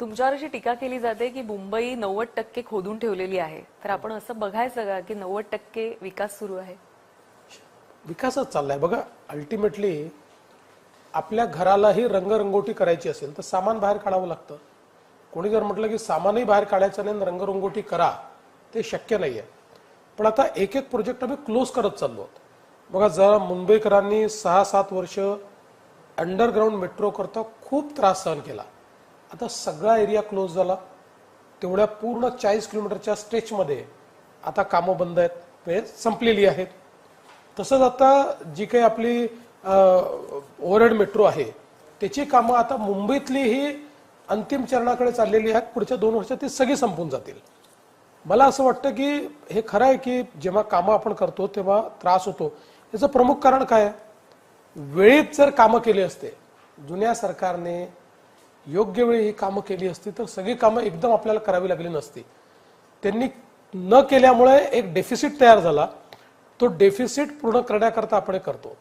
तुमच्यावर अशी टीका केली जाते की मुंबई 90% खोदून ठेवलेली आहे, तर आपण असं बघायचं का की 90% विकास सुरू आहे? विकासच चाललाय बघा. अल्टिमेटली आपल्या घरालाही रंगरंगोटी करायची असेल तर सामान बाहेर काढावं लागतं. कोणी जर म्हटलं की सामानही बाहेर काढायचं नाही रंगरंगोटी करा, ते शक्य नाहीये. पण आता एक एक प्रोजेक्ट आम्ही क्लोज करत चाललो आहोत. बघा, जर मुंबईकरांनी 6-7 वर्ष अंडरग्राऊंड मेट्रो करता खूप त्रास सहन केला. आता सगळा एरिया क्लोज झाला. तेवढ्या पूर्ण 40 किलोमीटरच्या स्ट्रेचमध्ये आता कामं बंद आहेत, म्हणजे संपलेली आहेत. तसंच आता जी काही आपली ओव्हरहेड मेट्रो आहे त्याची कामं आता मुंबईतली ही अंतिम चरणाकडे चाललेली आहेत. पुढच्या 2 वर्षात ती सगळी संपून जातील. मला असं वाटतं की हे खरं आहे की जेव्हा कामं आपण करतो तेव्हा त्रास होतो. याचं प्रमुख कारण काय आहे? वेळेत जर कामं केली असते, जुन्या सरकारने योग्य वेळी ही कामं केली असती तर सगळी कामं एकदम आपल्याला करावी लागली नसती. त्यांनी न केल्यामुळे एक डेफिसिट तयार झाला. तो डेफिसिट पूर्ण करण्याकरता आपण करतो.